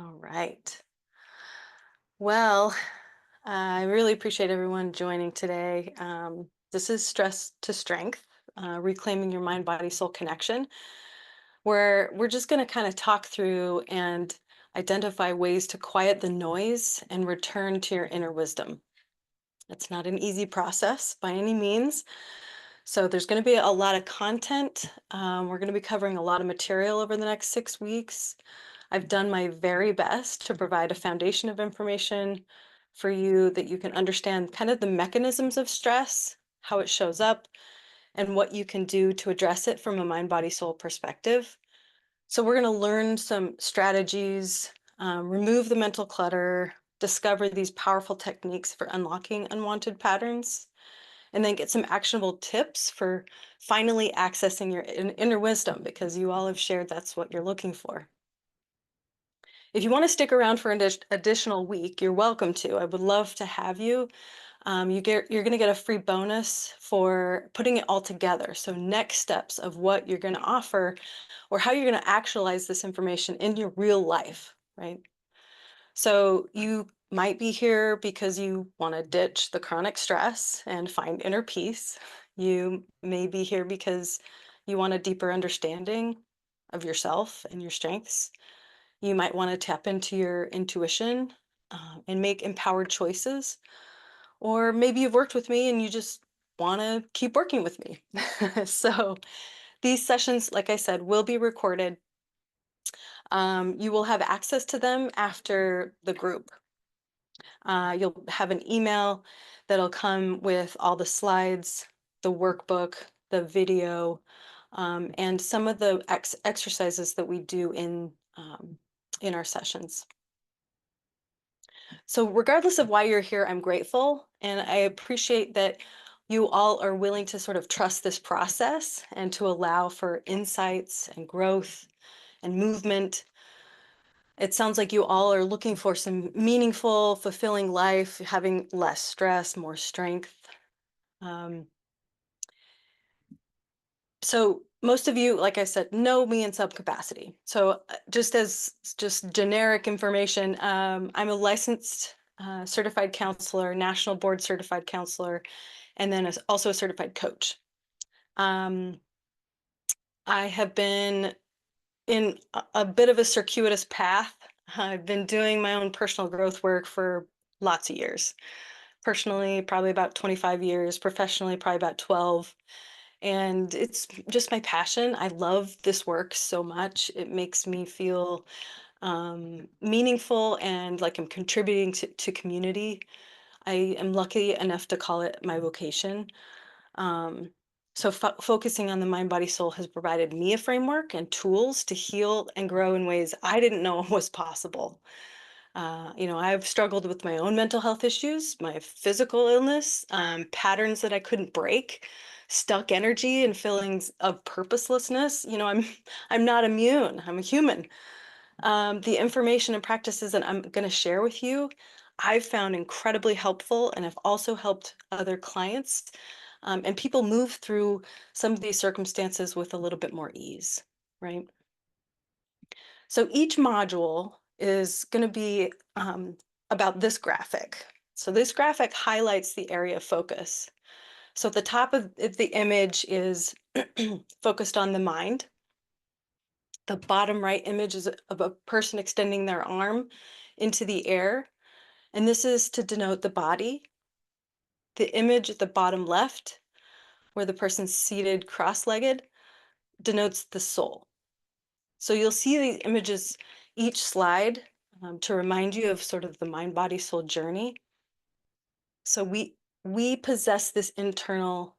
All right. Well, I really appreciate everyone joining today. This is Stress to Strength, Reclaiming Your Mind, Body, Soul Connection, where we're just going to kind of talk through and identify ways to quiet the noise and return to your inner wisdom. It's not an easy process by any means. So there's going to be a lot of content. We're going to be covering a lot of material over the next 6 weeks. I've done my very best to provide a foundation of information for you that you can understand kind of the mechanisms of stress, how it shows up, and what you can do to address it from a mind, body, soul perspective. So we're going to learn some strategies, remove the mental clutter, discover these powerful techniques for unlocking unwanted patterns, and then get some actionable tips for finally accessing your inner wisdom because you all have shared that's what you're looking for. If you want to stick around for an additional week, you're welcome to. I would love to have you. You're going to get a free bonus for putting it all together. So next steps of what you're going to offer or how you're going to actualize this information in your real life, right? So you might be here because you want to ditch the chronic stress and find inner peace. You may be here because you want a deeper understanding of yourself and your strengths. You might want to tap into your intuition and make empowered choices. Or maybe you've worked with me and you just want to keep working with me. So these sessions, like I said, will be recorded. You will have access to them after the group. You'll have an email that'll come with all the slides, the workbook, the video, and some of the exercises that we do in our sessions. So regardless of why you're here, I'm grateful and I appreciate that you all are willing to sort of trust this process and to allow for insights and growth and movement. It sounds like you all are looking for some meaningful, fulfilling life, having less stress, more strength. Um, so most of you, like I said, know me in some capacity. So just generic information, I'm a licensed certified counselor, national board certified counselor, and then also a certified coach. Um, I have been in a bit of a circuitous path. I've been doing my own personal growth work for lots of years. Personally, probably about 25 years, professionally, probably about 12. And it's just my passion. I love this work so much. It makes me feel meaningful and like I'm contributing to community. I am lucky enough to call it my vocation. Um, so focusing on the mind, body, soul has provided me a framework and tools to heal and grow in ways I didn't know was possible. I've struggled with my own mental health issues, my physical illness, patterns that I couldn't break, stuck energy and feelings of purposelessness. I'm not immune. I'm a human. The information and practices that I'm going to share with you, I've found incredibly helpful and have also helped other clients. And people move through some of these circumstances with a little bit more ease, right? So each module is going to be about this graphic. So this graphic highlights the area of focus. So at the top of the image is focused on the mind. The bottom right image is of a person extending their arm into the air, and this is to denote the body. The image at the bottom left, where the person's seated cross-legged, denotes the soul. So you'll see these images each slide to remind you of sort of the mind, body, soul journey. So we possess this internal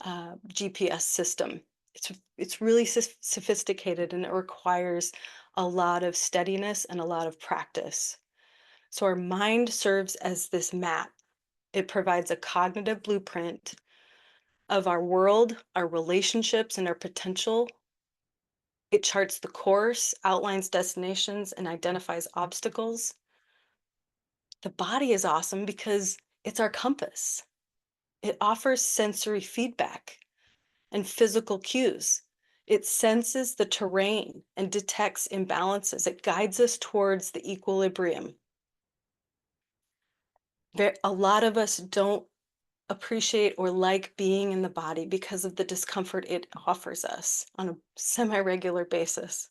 GPS system. It's really sophisticated and it requires a lot of steadiness and a lot of practice. So our mind serves as this map. It provides a cognitive blueprint of our world, our relationships, and our potential. It charts the course, outlines destinations, and identifies obstacles. The body is awesome because it's our compass. It offers sensory feedback and physical cues. It senses the terrain and detects imbalances. It guides us towards the equilibrium. A lot of us don't appreciate or like being in the body because of the discomfort it offers us on a semi-regular basis.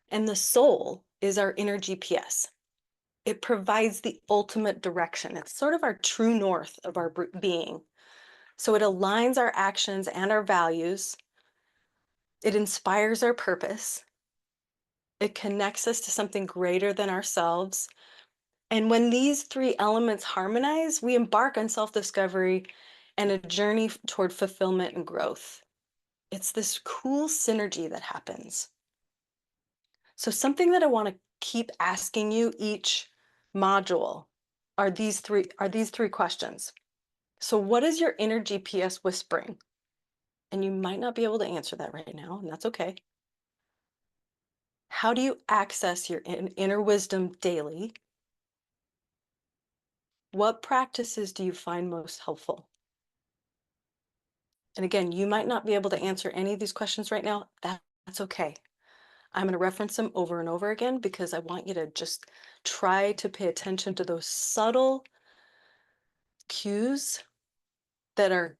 And the soul is our inner GPS. It provides the ultimate direction. It's sort of our true north of our being. So it aligns our actions and our values. It inspires our purpose. It connects us to something greater than ourselves. And when these three elements harmonize, we embark on self-discovery and a journey toward fulfillment and growth. It's this cool synergy that happens. So something that I want to keep asking you each module are these three questions. So what is your inner GPS whispering? And you might not be able to answer that right now, and that's okay. How do you access your inner wisdom daily? What practices do you find most helpful? And again, you might not be able to answer any of these questions right now. That's okay. I'm going to reference them over and over again because I want you to just try to pay attention to those subtle cues that are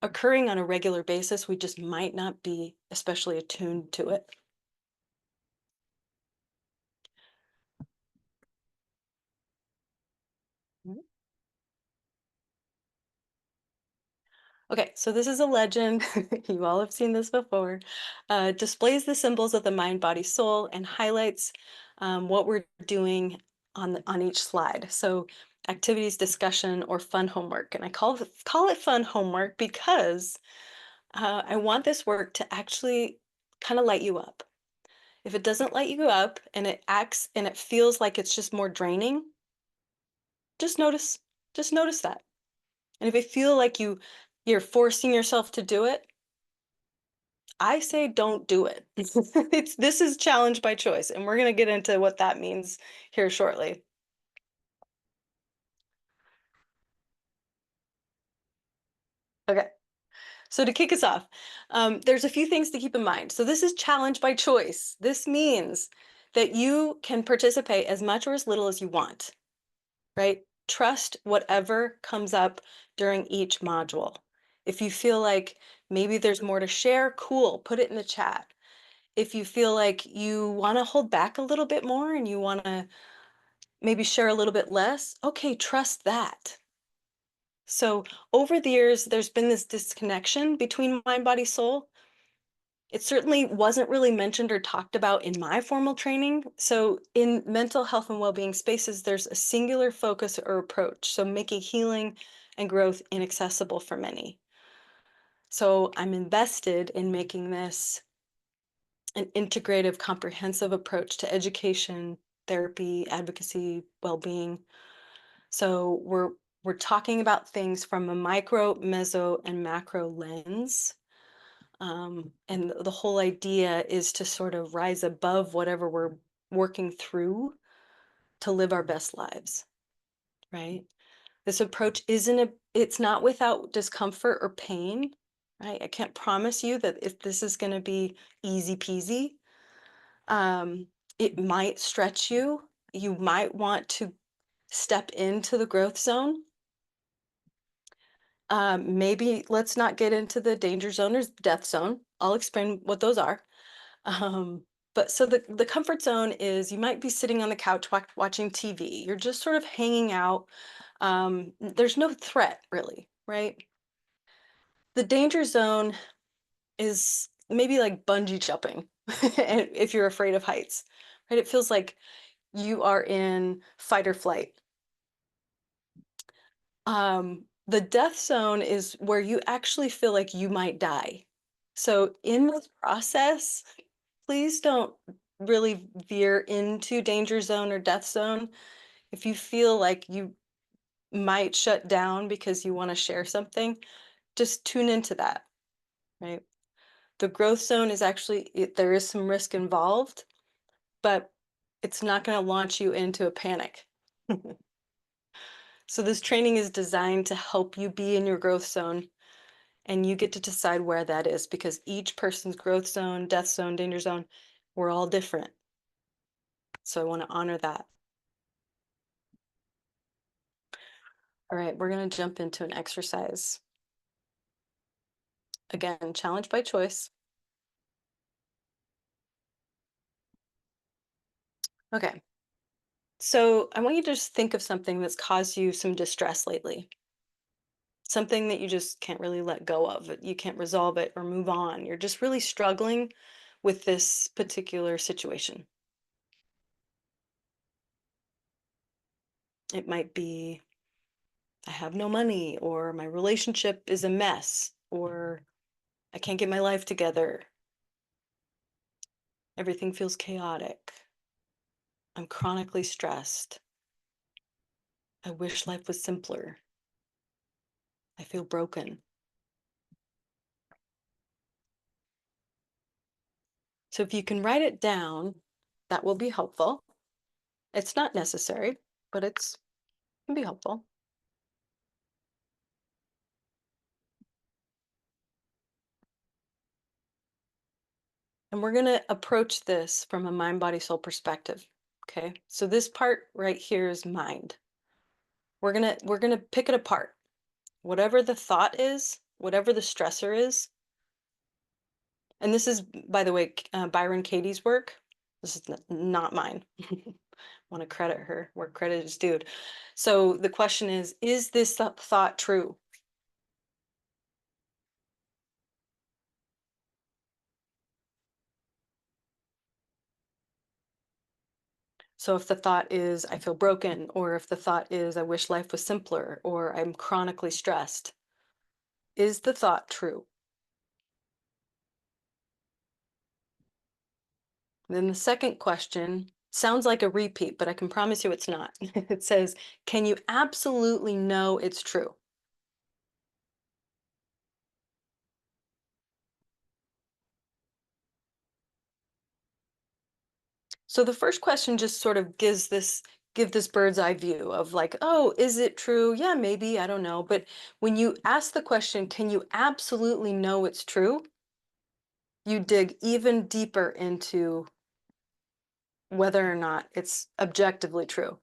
occurring on a regular basis. We just might not be especially attuned to it. Mhm. Okay, so this is a legend. You all have seen this before. Displays the symbols of the mind, body, soul, and highlights what we're doing on each slide. So activities, discussion, or fun homework. And I call it fun homework because I want this work to actually kind of light you up. If it doesn't light you up and it acts and it feels like it's just more draining, just notice, just notice that. And if you feel like you're forcing yourself to do it, I say don't do it. This is challenge by choice, and we're going to get into what that means here shortly. Okay. So to kick us off, there's a few things to keep in mind. So this is challenge by choice. This means that you can participate as much or as little as you want, right? Trust whatever comes up during each module. If you feel like maybe there's more to share, cool, put it in the chat. If you feel like you want to hold back a little bit more and you want to maybe share a little bit less, okay, trust that. So over the years, there's been this disconnection between mind, body, soul. It certainly wasn't really mentioned or talked about in my formal training. So in mental health and well-being spaces, there's a singular focus or approach. So making healing and growth inaccessible for many. So I'm invested in making this an integrative, comprehensive approach to education, therapy, advocacy, well-being. So we're talking about things from a micro, meso, and macro lens. And the whole idea is to sort of rise above whatever we're working through to live our best lives, right? This approach it's not without discomfort or pain, right? I can't promise you that if this is going to be easy peasy. It might stretch you. You might want to step into the growth zone. Maybe let's not get into the danger zone or death zone. I'll explain what those are. Um, but so the comfort zone is you might be sitting on the couch watching TV. You're just sort of hanging out. There's no threat really, right? The danger zone is maybe like bungee jumping if you're afraid of heights, right? It feels like you are in fight or flight. The death zone is where you actually feel like you might die. So in this process, please don't really veer into danger zone or death zone. If you feel like you might shut down because you want to share something, just tune into that, right? The growth zone is actually, there is some risk involved, but it's not going to launch you into a panic. So this training is designed to help you be in your growth zone And you get to decide where that is because each person's growth zone, death zone, danger zone, we're all different. So I want to honor that. All right, we're going to jump into an exercise. Again, challenge by choice. Okay. So I want you to just think of something that's caused you some distress lately. Something that you just can't really let go of. You can't resolve it or move on. You're just really struggling with this particular situation. It might be I have no money, or my relationship is a mess, or I can't get my life together. Everything feels chaotic. I'm chronically stressed. I wish life was simpler. I feel broken. So if you can write it down, that will be helpful. It's not necessary, but it can be helpful. And we're going to approach this from a mind, body, soul perspective. Okay. So this part right here is mind. We're going to pick it apart. Whatever the thought is, whatever the stressor is, and this is, by the way, Byron Katie's work. This is not mine. Want to credit her where credit is due. So the question is this thought true? So if the thought is, I feel broken, or if the thought is, I wish life was simpler, or I'm chronically stressed, is the thought true? Then the second question sounds like a repeat, but I can promise you it's not. It says, can you absolutely know it's true? So the first question just sort of give this bird's eye view of like, oh, is it true? Yeah, maybe, I don't know. But when you ask the question, can you absolutely know it's true? You dig even deeper into whether or not it's objectively true.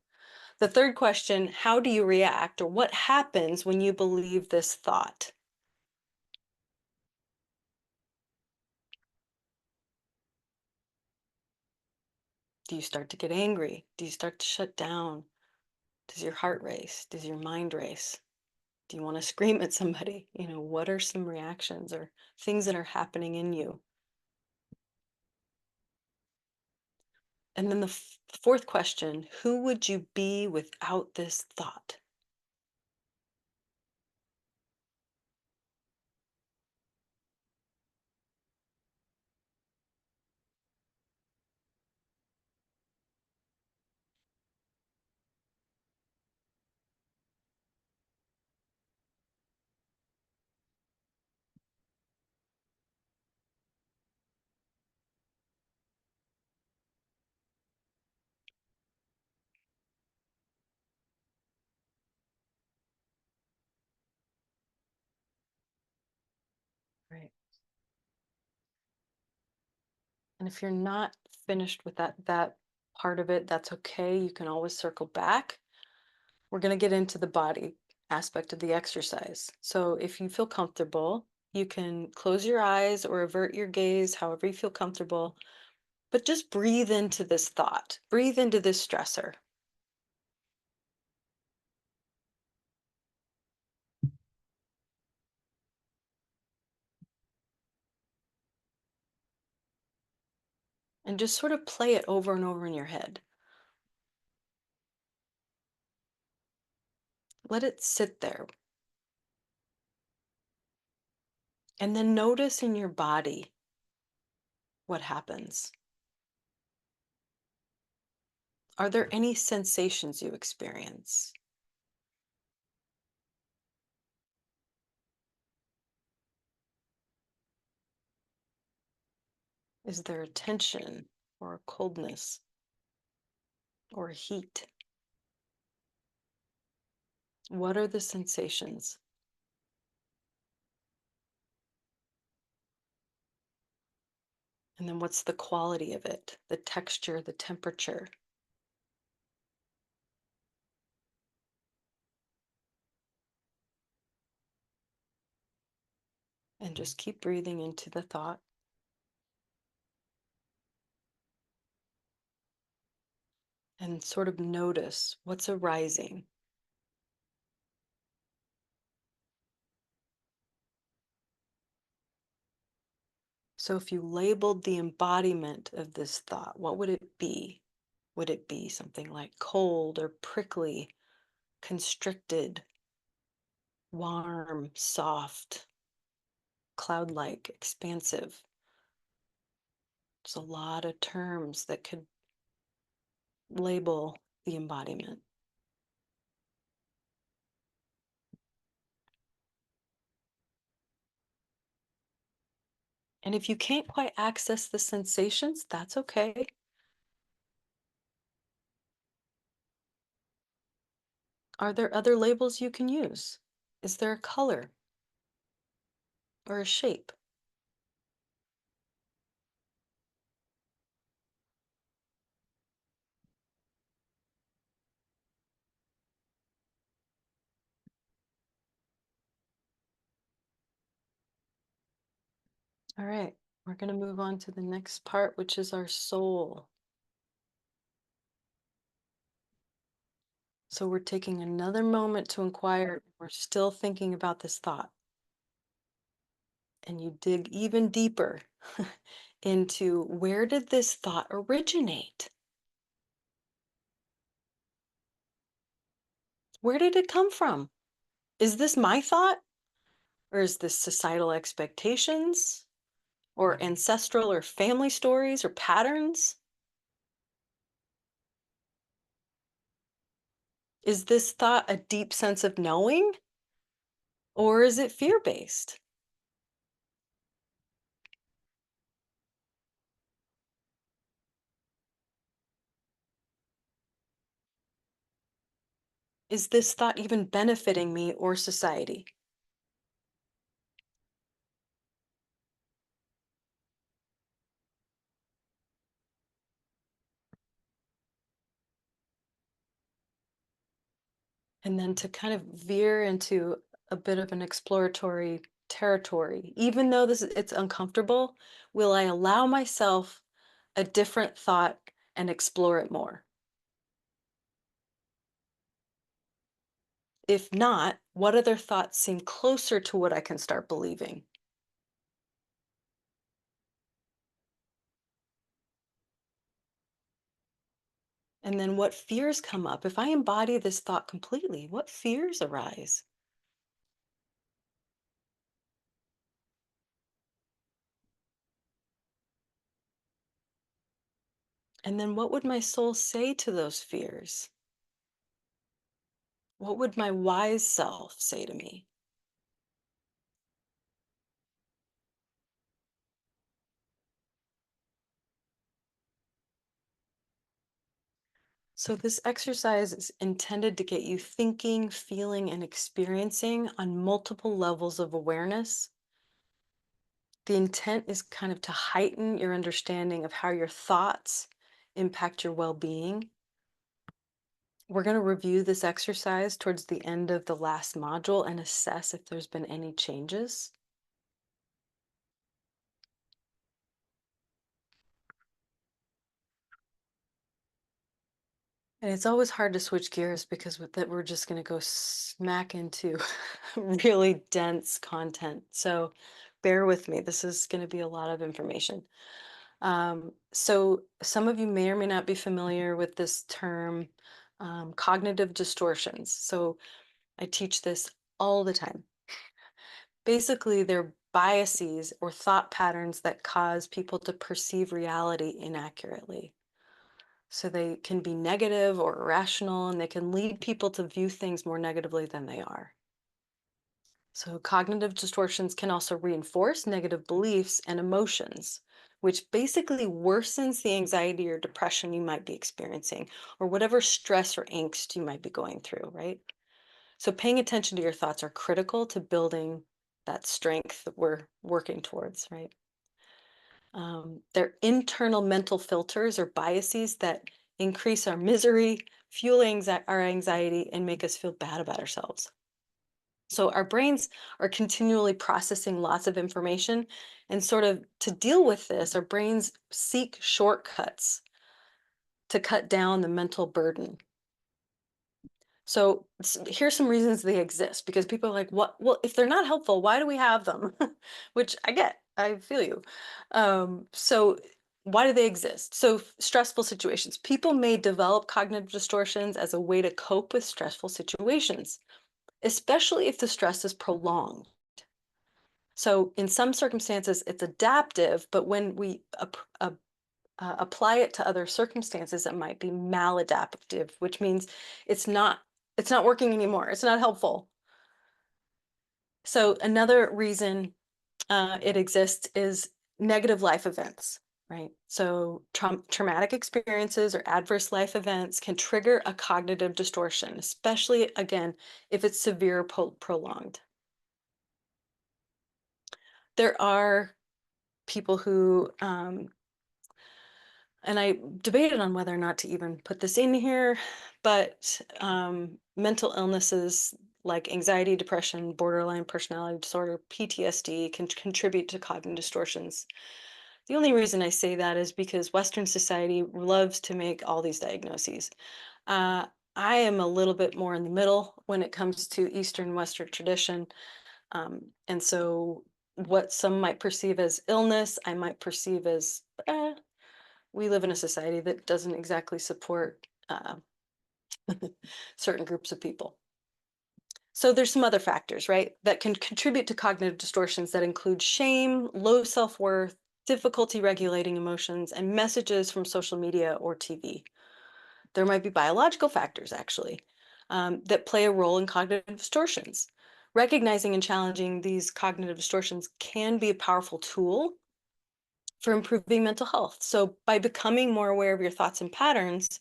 The third question, how do you react or what happens when you believe this thought? Do you start to get angry? Do you start to shut down? Does your heart race? Does your mind race? Do you want to scream at somebody? What are some reactions or things that are happening in you? And then the fourth question, who would you be without this thought? Right. And if you're not finished with that part of it, that's okay. You can always circle back. We're going to get into the body aspect of the exercise. So if you feel comfortable, you can close your eyes or avert your gaze, however you feel comfortable, but just breathe into this thought, breathe into this stressor. And just sort of play it over and over in your head. Let it sit there. And then notice in your body what happens. Are there any sensations you experience? Is there a tension or a coldness or a heat? What are the sensations? And then what's the quality of it? The texture, the temperature. And just keep breathing into the thought and sort of notice what's arising. So if you labeled the embodiment of this thought, what would it be? Would it be something like cold or prickly, constricted, warm, soft, cloud-like, expansive? There's a lot of terms that could label the embodiment. And if you can't quite access the sensations, that's okay. Are there other labels you can use? Is there a color or a shape? All right, we're going to move on to the next part, which is our soul. So we're taking another moment to inquire. We're still thinking about this thought. And you dig even deeper into where did this thought originate? Where did it come from? Is this my thought? Or is this societal expectations? Or ancestral or family stories or patterns? Is this thought a deep sense of knowing? Or is it fear based? Is this thought even benefiting me or society? And then to kind of veer into a bit of an exploratory territory, even though it's uncomfortable, will I allow myself a different thought and explore it more? If not, what other thoughts seem closer to what I can start believing? And then what fears come up? If I embody this thought completely, what fears arise? And then what would my soul say to those fears? What would my wise self say to me? So, this exercise is intended to get you thinking, feeling, and experiencing on multiple levels of awareness. The intent is kind of to heighten your understanding of how your thoughts impact your well being. We're going to review this exercise towards the end of the last module and assess if there's been any changes. And it's always hard to switch gears because with that, we're just going to go smack into really dense content. So bear with me. This is going to be a lot of information. So some of you may or may not be familiar with this term, cognitive distortions. So I teach this all the time. Basically, they're biases or thought patterns that cause people to perceive reality inaccurately. So they can be negative or irrational, and they can lead people to view things more negatively than they are. So cognitive distortions can also reinforce negative beliefs and emotions, which basically worsens the anxiety or depression you might be experiencing, or whatever stress or angst you might be going through, right? So paying attention to your thoughts are critical to building that strength that we're working towards, right? They're internal mental filters or biases that increase our misery, fuel our anxiety, and make us feel bad about ourselves. So our brains are continually processing lots of information, and sort of to deal with this, our brains seek shortcuts to cut down the mental burden. So here's some reasons they exist, because people are like, what? Well, if they're not helpful, why do we have them? Which I get, I feel you. So why do they exist? So stressful situations. People may develop cognitive distortions as a way to cope with stressful situations, especially if the stress is prolonged. So in some circumstances, it's adaptive, but when we apply it to other circumstances, it might be maladaptive, which means it's not it's not working anymore. It's not helpful. So another reason it exists is negative life events, right? So traumatic experiences or adverse life events can trigger a cognitive distortion, especially again if it's severe or prolonged. There are people who and I debated on whether or not to even put this in here, but mental illnesses like anxiety, depression, borderline personality disorder, PTSD can contribute to cognitive distortions. The only reason I say that is because Western society loves to make all these diagnoses. Uh, I am a little bit more in the middle when it comes to Eastern Western tradition. And so, what some might perceive as illness, I might perceive as we live in a society that doesn't exactly support certain groups of people. So there's some other factors, right, that can contribute to cognitive distortions that include shame, low self-worth, difficulty regulating emotions, and messages from social media or TV. There might be biological factors, actually, that play a role in cognitive distortions. Recognizing and challenging these cognitive distortions can be a powerful tool for improving mental health. So by becoming more aware of your thoughts and patterns,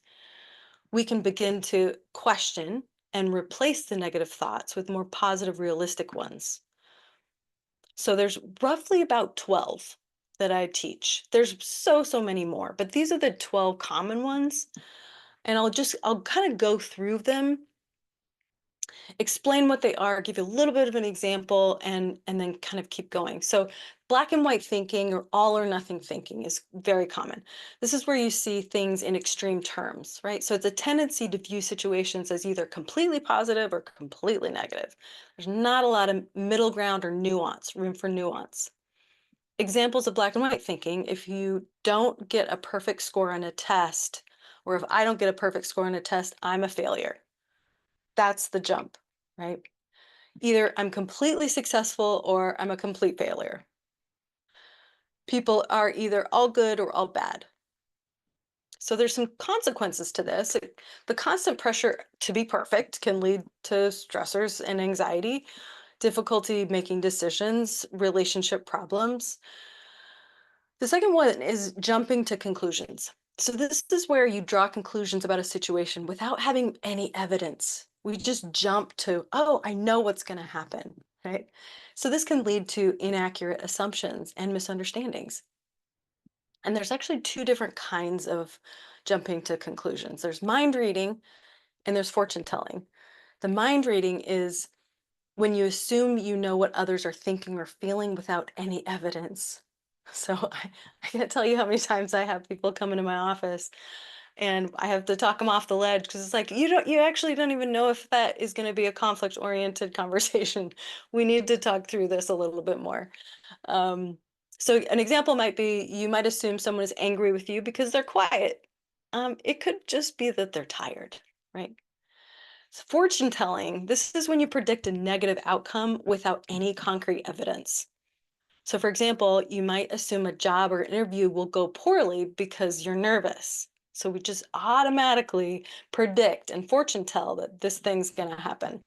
we can begin to question and replace the negative thoughts with more positive, realistic ones. So there's roughly about 12 that I teach. There's so many more, but these are the 12 common ones. And I'll kind of go through them, explain what they are, give you a little bit of an example, and then kind of keep going. So black and white thinking or all or nothing thinking is very common. This is where you see things in extreme terms, right? So it's a tendency to view situations as either completely positive or completely negative. There's not a lot of middle ground or nuance, room for nuance. Examples of black and white thinking: if you don't get a perfect score on a test, or if I don't get a perfect score on a test, I'm a failure. That's the jump, right? Either I'm completely successful or I'm a complete failure. People are either all good or all bad. So there's some consequences to this. The constant pressure to be perfect can lead to stressors and anxiety, difficulty making decisions, relationship problems. The second one is jumping to conclusions. So this is where you draw conclusions about a situation without having any evidence. We just jump to, oh, I know what's going to happen, right? So this can lead to inaccurate assumptions and misunderstandings. And there's actually two different kinds of jumping to conclusions. There's mind reading and there's fortune telling. The mind reading is when you assume you know what others are thinking or feeling without any evidence. So I can't tell you how many times I have people come into my office and I have to talk them off the ledge, because it's like, you actually don't even know if that is going to be a conflict oriented conversation. We need to talk through this a little bit more. Um, so an example might be, you might assume someone is angry with you because they're quiet. It could just be that they're tired, right? So fortune telling, this is when you predict a negative outcome without any concrete evidence. So for example, you might assume a job or interview will go poorly because you're nervous. So we just automatically predict and fortune tell that this thing's going to happen.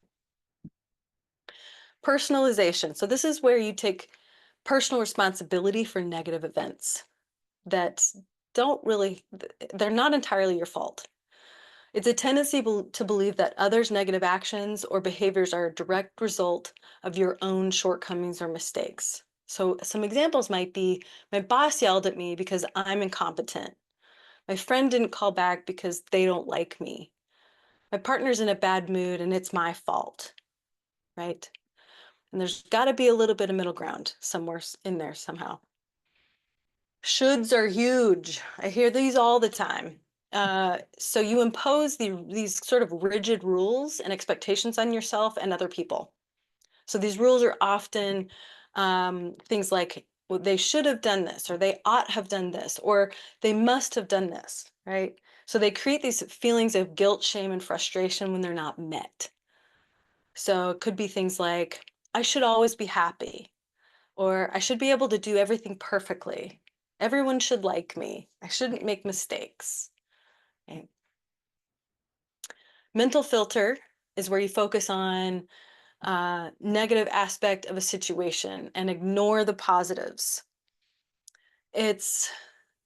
Personalization. So this is where you take personal responsibility for negative events that don't really, they're not entirely your fault. It's a tendency to believe that others' negative actions or behaviors are a direct result of your own shortcomings or mistakes. So some examples might be, my boss yelled at me because I'm incompetent. My friend didn't call back because they don't like me. My partner's in a bad mood and it's my fault, right? And there's got to be a little bit of middle ground somewhere in there somehow. Shoulds are huge. I hear these all the time. So you impose these sort of rigid rules and expectations on yourself and other people. So these rules are often things like, well, they should have done this, or they ought have done this, or they must have done this, right? So they create these feelings of guilt, shame, and frustration when they're not met. So it could be things like, I should always be happy, or I should be able to do everything perfectly. Everyone should like me. I shouldn't make mistakes. Right? Mental filter is where you focus on negative aspect of a situation and ignore the positives. It's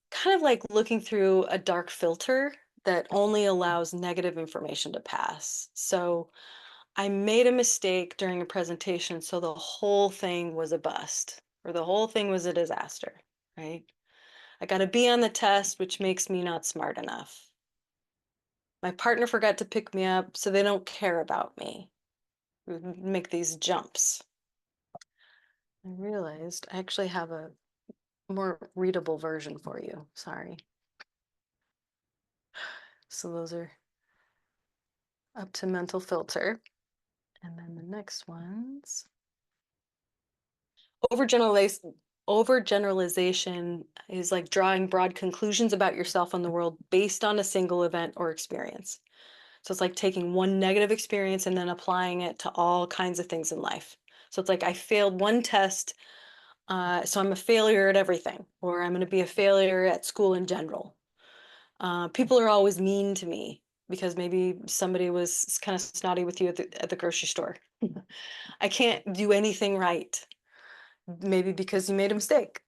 kind of like looking through a dark filter that only allows negative information to pass. So I made a mistake during a presentation, so the whole thing was a bust, or the whole thing was a disaster, right? I got a B on the test, which makes me not smart enough. My partner forgot to pick me up, so they don't care about me. We make these jumps. I realized I actually have a more readable version for you. Sorry. So those are up to mental filter. And then the next ones. Overgeneralization is like drawing broad conclusions about yourself and the world based on a single event or experience. So it's like taking one negative experience and then applying it to all kinds of things in life. So it's like I failed one test, so I'm a failure at everything, or I'm going to be a failure at school in general. People are always mean to me because maybe somebody was kind of snotty with you at the grocery store. I can't do anything right, maybe because you made a mistake.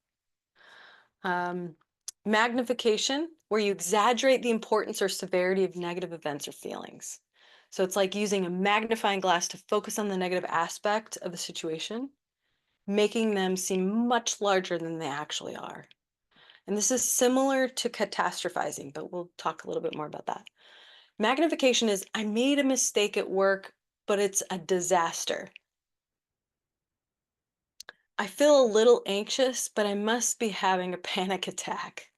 Um, Magnification, where you exaggerate the importance or severity of negative events or feelings. So it's like using a magnifying glass to focus on the negative aspect of the situation, making them seem much larger than they actually are. And this is similar to catastrophizing, but we'll talk a little bit more about that. Magnification is, I made a mistake at work, but it's a disaster. I feel a little anxious, but I must be having a panic attack.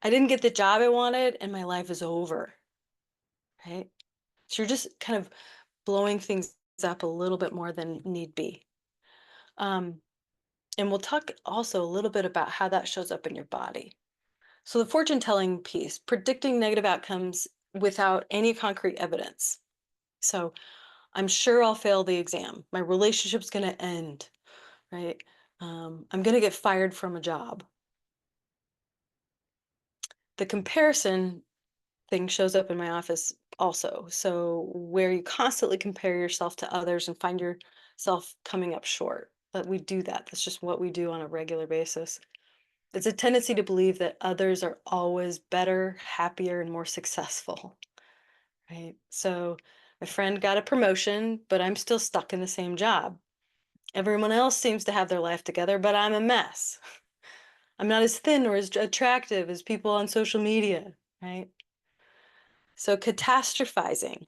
I didn't get the job I wanted and my life is over, right? So you're just kind of blowing things up a little bit more than need be. Um, and we'll talk also a little bit about how that shows up in your body. So the fortune telling piece, predicting negative outcomes without any concrete evidence. So I'm sure I'll fail the exam. My relationship's going to end, right? I'm going to get fired from a job. The comparison thing shows up in my office also. So where you constantly compare yourself to others and find yourself coming up short. But we do that. That's just what we do on a regular basis. It's a tendency to believe that others are always better, happier, and more successful, right? So my friend got a promotion, but I'm still stuck in the same job. Everyone else seems to have their life together, but I'm a mess. I'm not as thin or as attractive as people on social media, right? So catastrophizing,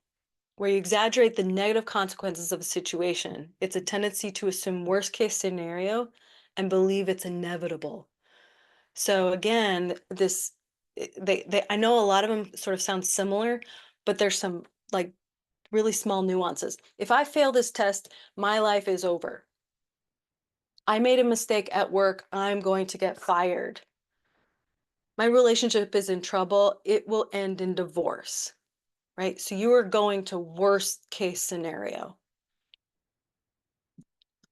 where you exaggerate the negative consequences of a situation. It's a tendency to assume worst case scenario and believe it's inevitable. So again, I know a lot of them sort of sound similar, but there's some like really small nuances. If I fail this test, my life is over. I made a mistake at work, I'm going to get fired. My relationship is in trouble, it will end in divorce, right? So you are going to worst case scenario.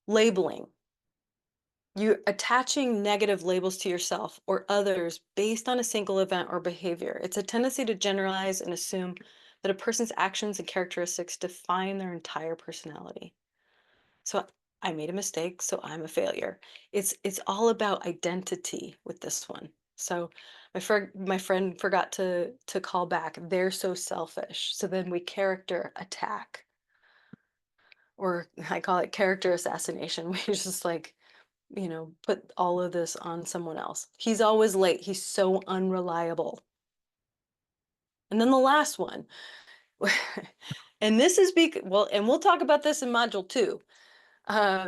Labeling. You're attaching negative labels to yourself or others based on a single event or behavior. It's a tendency to generalize and assume that a person's actions and characteristics define their entire personality. So I made a mistake, so I'm a failure. It's all about identity with this one. So my friend forgot to call back. They're so selfish. So then we character attack, or I call it character assassination. We just like put all of this on someone else. He's always late. He's so unreliable. And then the last one, and this is well, and we'll talk about this in module 2.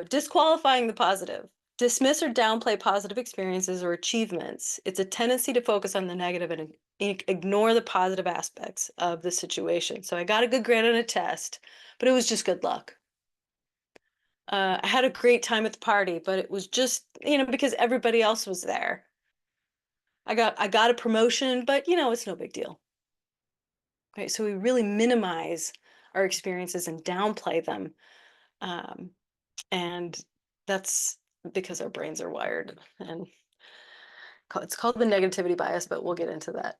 Disqualifying the positive. Dismiss or downplay positive experiences or achievements. It's a tendency to focus on the negative and ignore the positive aspects of the situation. So I got a good grade on a test, but it was just good luck. I had a great time at the party, but it was just, because everybody else was there. I got a promotion, but it's no big deal. Okay, so we really minimize our experiences and downplay them. And that's because our brains are wired, and it's called the negativity bias, but we'll get into that.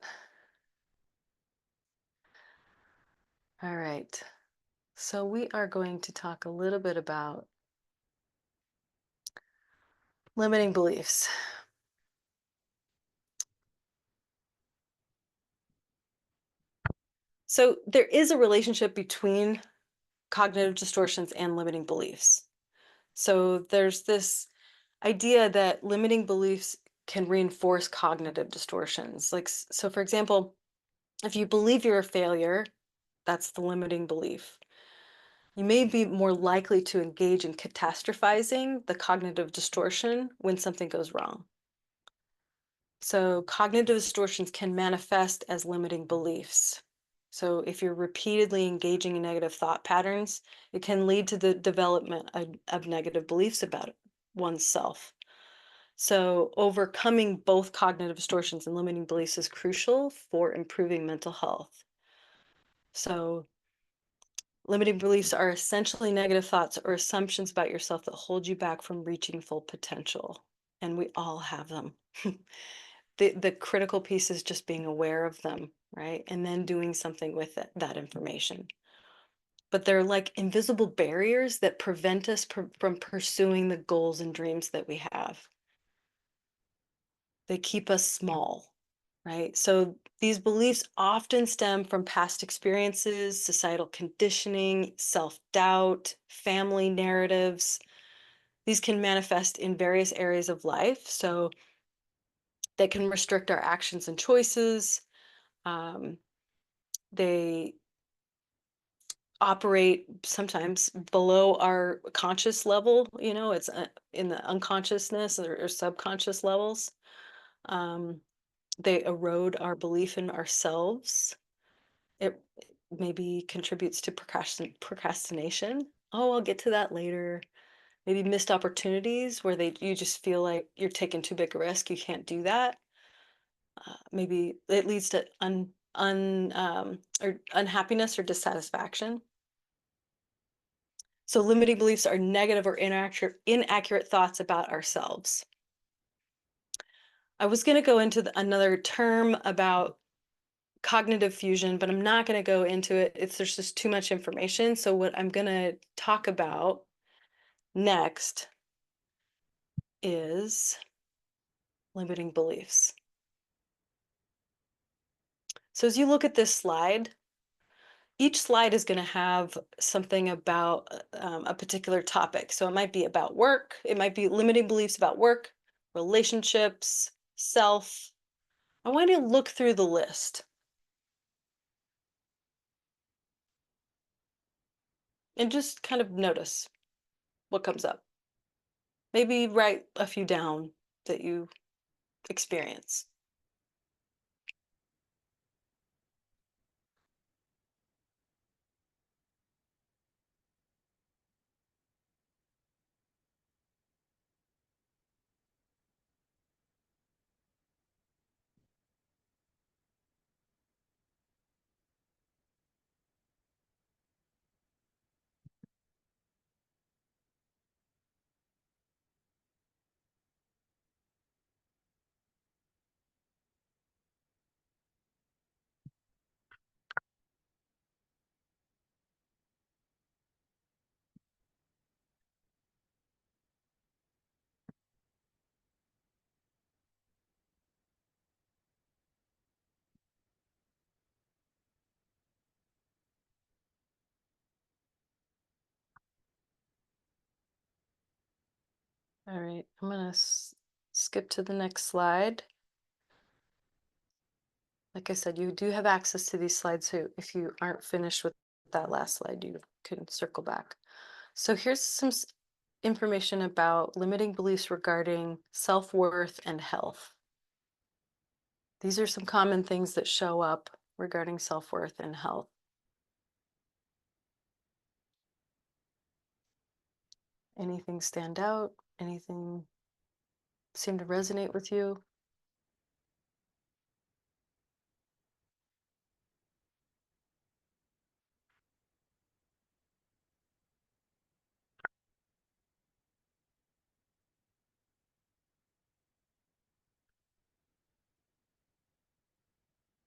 All right. So we are going to talk a little bit about limiting beliefs. So there is a relationship between cognitive distortions and limiting beliefs. So there's this idea that limiting beliefs can reinforce cognitive distortions. Like, so for example, if you believe you're a failure, that's the limiting belief. You may be more likely to engage in catastrophizing, the cognitive distortion, when something goes wrong. So cognitive distortions can manifest as limiting beliefs. So if you're repeatedly engaging in negative thought patterns, it can lead to the development of negative beliefs about oneself. So overcoming both cognitive distortions and limiting beliefs is crucial for improving mental health. So limiting beliefs are essentially negative thoughts or assumptions about yourself that hold you back from reaching full potential. And we all have them. The critical piece is just being aware of them, right? And then doing something with that information. But they're like invisible barriers that prevent us from pursuing the goals and dreams that we have. They keep us small, right? So these beliefs often stem from past experiences, societal conditioning, self-doubt, family narratives. These can manifest in various areas of life. So they can restrict our actions and choices. They operate sometimes below our conscious level, it's in the unconsciousness or subconscious levels. They erode our belief in ourselves. It maybe contributes to procrastination. Oh, I'll get to that later. Maybe missed opportunities where you just feel like you're taking too big a risk. You can't do that. Maybe it leads to or unhappiness or dissatisfaction. So limiting beliefs are negative or inaccurate thoughts about ourselves. I was going to go into another term about cognitive fusion, but I'm not going to go into it. There's just too much information. So what I'm going to talk about next is limiting beliefs. So as you look at this slide, each slide is going to have something about a particular topic. So it might be about work. It might be limiting beliefs about work, relationships, self. I want you to look through the list and just kind of notice what comes up. Maybe write a few down that you experience. All right, I'm gonna skip to the next slide. Like I said, you do have access to these slides, so if you aren't finished with that last slide, you can circle back. So here's some information about limiting beliefs regarding self-worth and health. These are some common things that show up regarding self-worth and health. Anything stand out? Anything seem to resonate with you?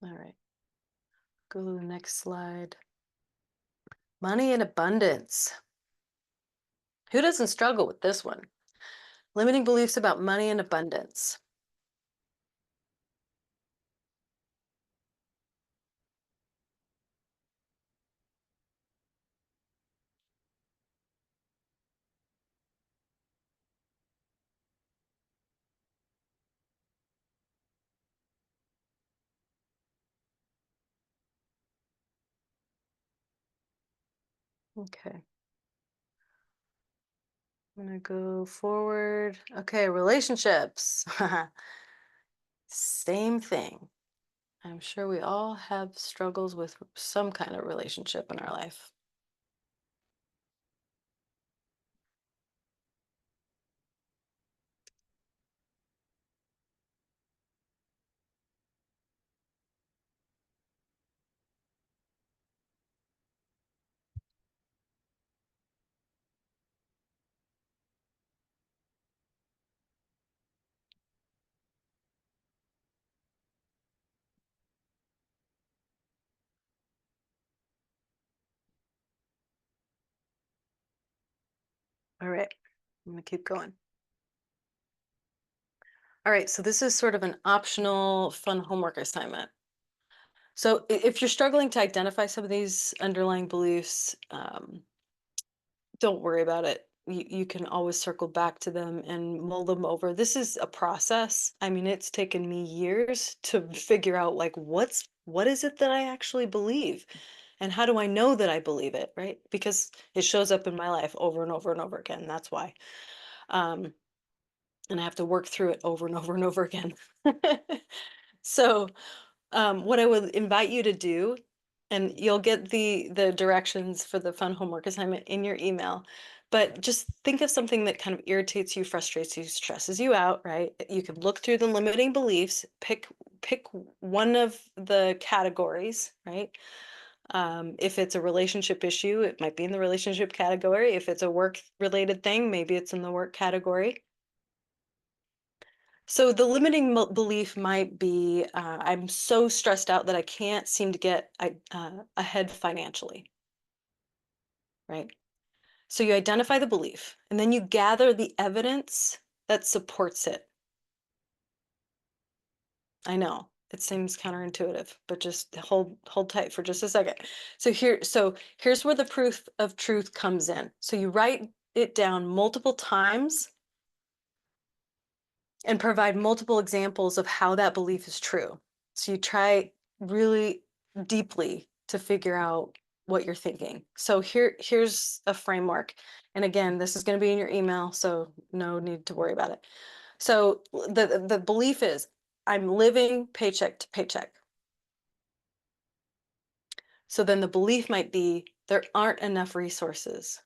All right, go to the next slide. Money and abundance. Who doesn't struggle with this one? Limiting beliefs about money and abundance. Okay. I'm gonna go forward. Okay, relationships. Same thing. I'm sure we all have struggles with some kind of relationship in our life. All right, I'm gonna keep going. All right, so this is sort of an optional fun homework assignment. So if you're struggling to identify some of these underlying beliefs, don't worry about it. You can always circle back to them and mull them over. This is a process. I mean, it's taken me years to figure out like what is it that I actually believe? And how do I know that I believe it, right? Because it shows up in my life over and over and over again. That's why. Um, and I have to work through it over and over and over again. So what I would invite you to do, and you'll get the directions for the fun homework assignment in your email, but just think of something that kind of irritates you, frustrates you, stresses you out, right? You can look through the limiting beliefs, pick one of the categories, right? If it's a relationship issue, it might be in the relationship category. If it's a work related thing, maybe it's in the work category. So the limiting belief might be, I'm so stressed out that I can't seem to get ahead financially, right? So you identify the belief and then you gather the evidence that supports it. I know it seems counterintuitive, but just hold tight for just a second. So here's where the proof of truth comes in. So you write it down multiple times and provide multiple examples of how that belief is true. So you try really deeply to figure out what you're thinking. So here's a framework. And again, this is going to be in your email, so no need to worry about it. So the belief is I'm living paycheck to paycheck. So then the belief might be there aren't enough resources.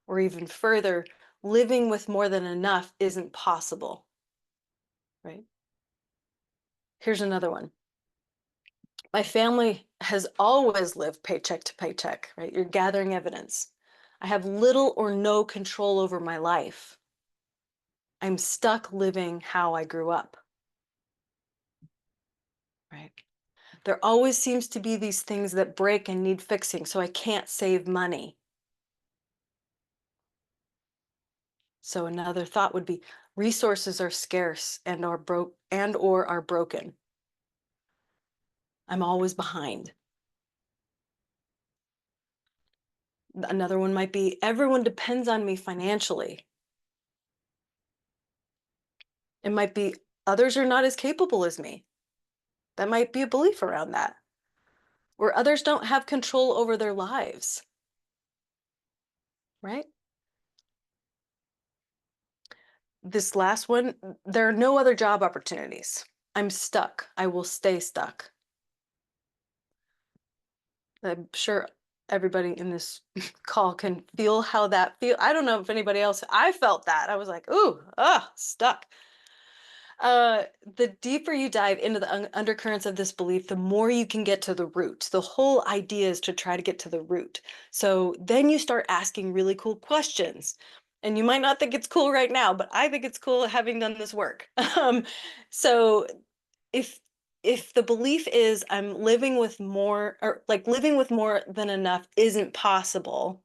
Or even further, living with more than enough isn't possible, right? Here's another one. My family has always lived paycheck to paycheck, right? You're gathering evidence. I have little or no control over my life. I'm stuck living how I grew up, right? There always seems to be these things that break and need fixing, so I can't save money. So another thought would be resources are scarce and or are broken. I'm always behind. Another one might be everyone depends on me financially. It might be others are not as capable as me. That might be a belief around that. Or others don't have control over their lives, right? This last one, there are no other job opportunities. I'm stuck. I will stay stuck. I'm sure everybody in this call can feel how that feel. I don't know if anybody else, I felt that. I was like, ooh, stuck. The deeper you dive into the undercurrents of this belief, the more you can get to the root. The whole idea is to try to get to the root. So then you start asking really cool questions. And you might not think it's cool right now, but I think it's cool having done this work. So if if the belief is I'm living with more, or like living with more than enough isn't possible,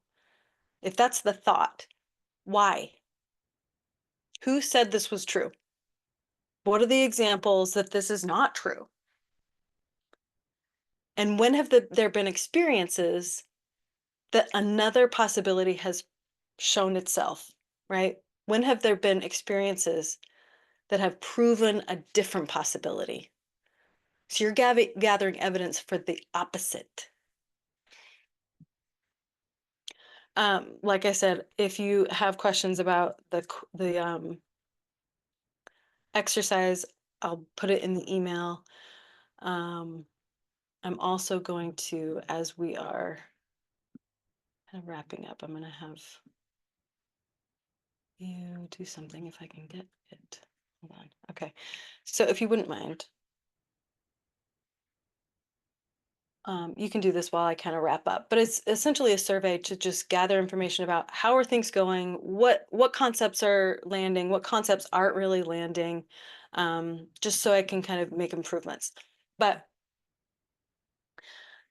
if that's the thought, why? Who said this was true? What are the examples that this is not true? And when have there been experiences that another possibility has shown itself, right? When have there been experiences that have proven a different possibility? So you're gathering evidence for the opposite. Like I said, if you have questions about the exercise, I'll put it in the email. I'm also going to, as we are kind of wrapping up, I'm going to have you do something if I can get it. Hold on. Okay. So if you wouldn't mind, you can do this while I kind of wrap up. But it's essentially a survey to just gather information about how are things going, what concepts are landing, what concepts aren't really landing, just so I can kind of make improvements. But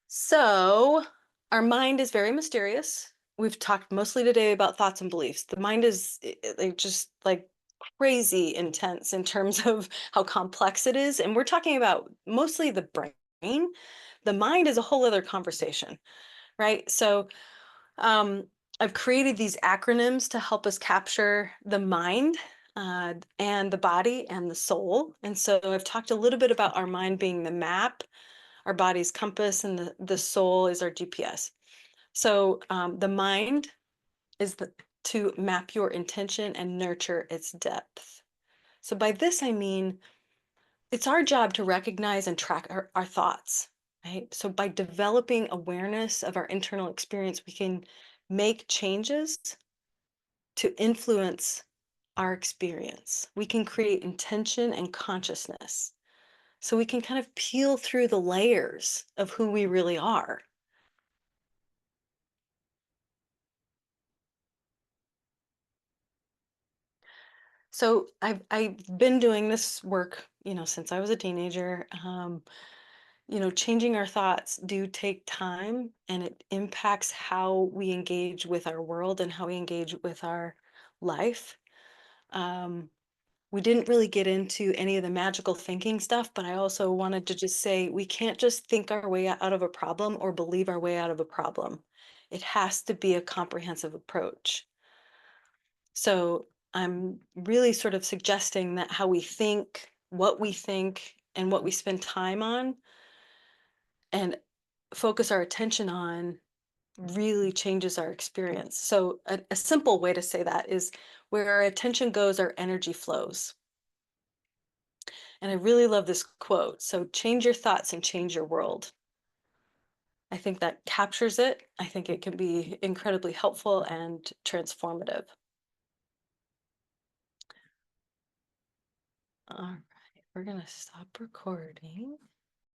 so our mind is very mysterious. We've talked mostly today about thoughts and beliefs. The mind is like just like crazy intense in terms of how complex it is. And we're talking about mostly the brain. The mind is a whole other conversation, right? So I've created these acronyms to help us capture the mind and the body and the soul. And so I've talked a little bit about our mind being the map, our body's compass, and the soul is our GPS. So the mind is to map your intention and nurture its depth. So by this, I mean, it's our job to recognize and track our thoughts, right? So by developing awareness of our internal experience, we can make changes to influence our experience. We can create intention and consciousness. So we can kind of peel through the layers of who we really are. So I've been doing this work, since I was a teenager. Changing our thoughts do take time, and it impacts how we engage with our world and how we engage with our life. Um, we didn't really get into any of the magical thinking stuff, but I also wanted to just say we can't just think our way out of a problem or believe our way out of a problem. It has to be a comprehensive approach. So I'm really sort of suggesting that how we think, and what we spend time on and focus our attention on really changes our experience. So a simple way to say that is where our attention goes, our energy flows. And I really love this quote. So change your thoughts and change your world. I think that captures it. I think it can be incredibly helpful and transformative. All right, we're going to stop recording.